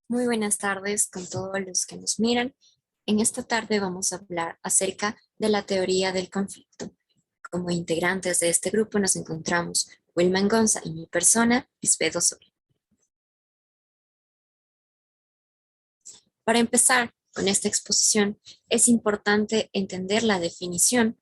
Muy buenas tardes con todos los que nos miran. En esta tarde vamos a hablar acerca de la teoría del conflicto. Como integrantes de este grupo nos encontramos Wilman Gonza y mi persona, Lisbeth Osorio. Para empezar con esta exposición, es importante entender la definición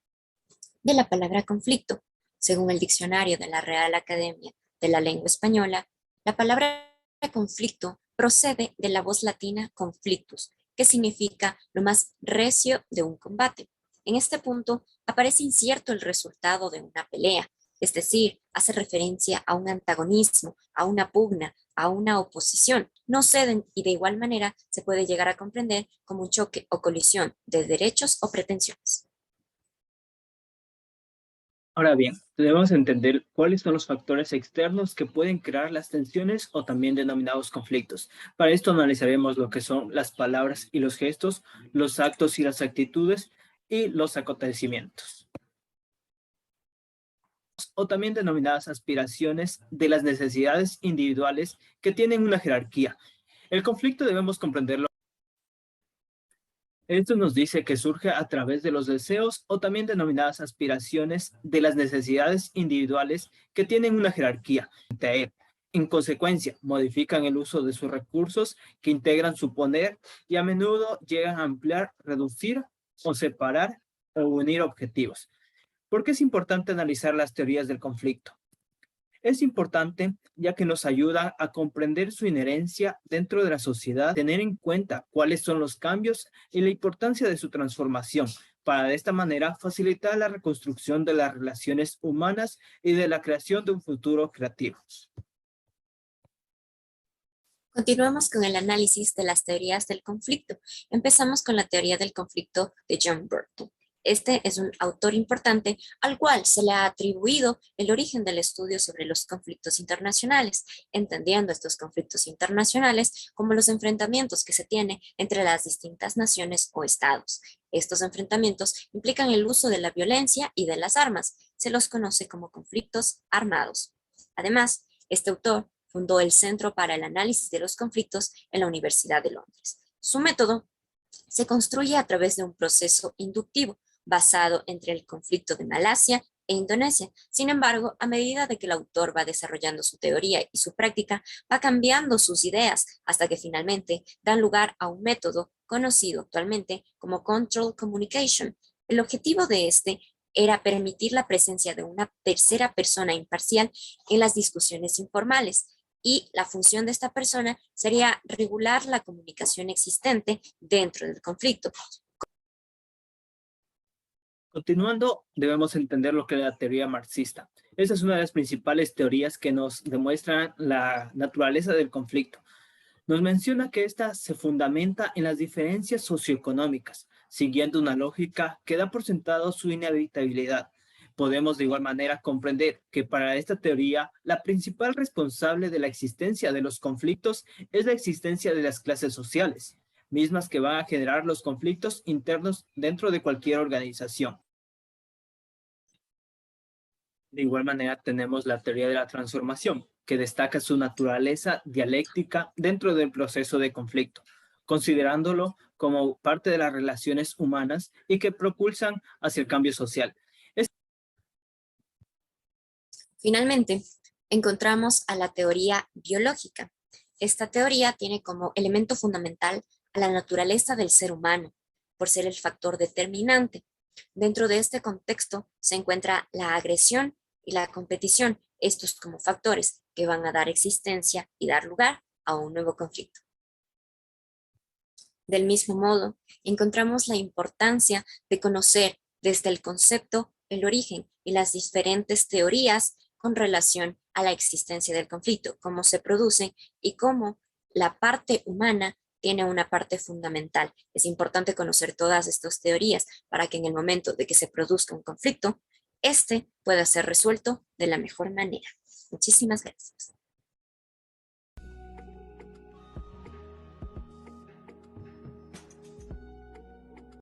de la palabra conflicto. Según el diccionario de la Real Academia de la Lengua Española, la palabra conflicto procede de la voz latina conflictus, que significa lo más recio de un combate. En este punto aparece incierto el resultado de una pelea, es decir, hace referencia a un antagonismo, a una pugna, a una oposición. No ceden y de igual manera se puede llegar a comprender como un choque o colisión de derechos o pretensiones. Ahora bien, debemos entender cuáles son los factores externos que pueden crear las tensiones o también denominados conflictos. Para esto analizaremos lo que son las palabras y los gestos, los actos y las actitudes y los acontecimientos, o también denominadas aspiraciones de las necesidades individuales que tienen una jerarquía. El conflicto debemos comprenderlo. Esto nos dice que surge a través de los deseos o también denominadas aspiraciones de las necesidades individuales que tienen una jerarquía. En consecuencia, modifican el uso de sus recursos que integran su poder y a menudo llegan a ampliar, reducir o separar o unir objetivos. ¿Por qué es importante analizar las teorías del conflicto? Es importante ya que nos ayuda a comprender su inherencia dentro de la sociedad, tener en cuenta cuáles son los cambios y la importancia de su transformación, para de esta manera facilitar la reconstrucción de las relaciones humanas y de la creación de un futuro creativo. Continuamos con el análisis de las teorías del conflicto. Empezamos con la teoría del conflicto de John Burton. Este es un autor importante al cual se le ha atribuido el origen del estudio sobre los conflictos internacionales, entendiendo estos conflictos internacionales como los enfrentamientos que se tienen entre las distintas naciones o estados. Estos enfrentamientos implican el uso de la violencia y de las armas. Se los conoce como conflictos armados. Además, este autor fundó el Centro para el Análisis de los Conflictos en la Universidad de Londres. Su método se construye a través de un proceso inductivo basado entre el conflicto de Malasia e Indonesia. Sin embargo, a medida de que el autor va desarrollando su teoría y su práctica, va cambiando sus ideas hasta que finalmente dan lugar a un método conocido actualmente como Control Communication. El objetivo de este era permitir la presencia de una tercera persona imparcial en las discusiones informales, y la función de esta persona sería regular la comunicación existente dentro del conflicto. Continuando, debemos entender lo que es la teoría marxista. Esa es una de las principales teorías que nos demuestran la naturaleza del conflicto. Nos menciona que ésta se fundamenta en las diferencias socioeconómicas, siguiendo una lógica que da por sentado su inevitabilidad. Podemos de igual manera comprender que para esta teoría la principal responsable de la existencia de los conflictos es la existencia de las clases sociales, mismas que van a generar los conflictos internos dentro de cualquier organización. De igual manera tenemos la teoría de la transformación, que destaca su naturaleza dialéctica dentro del proceso de conflicto, considerándolo como parte de las relaciones humanas y que propulsan hacia el cambio social. Finalmente, encontramos a la teoría biológica. Esta teoría tiene como elemento fundamental a la naturaleza del ser humano, por ser el factor determinante. Dentro de este contexto se encuentra la agresión y la competición, estos como factores que van a dar existencia y dar lugar a un nuevo conflicto. Del mismo modo, encontramos la importancia de conocer desde el concepto el origen y las diferentes teorías con relación a la existencia del conflicto, cómo se produce y cómo la parte humana tiene una parte fundamental. Es importante conocer todas estas teorías para que en el momento de que se produzca un conflicto, este pueda ser resuelto de la mejor manera. Muchísimas gracias.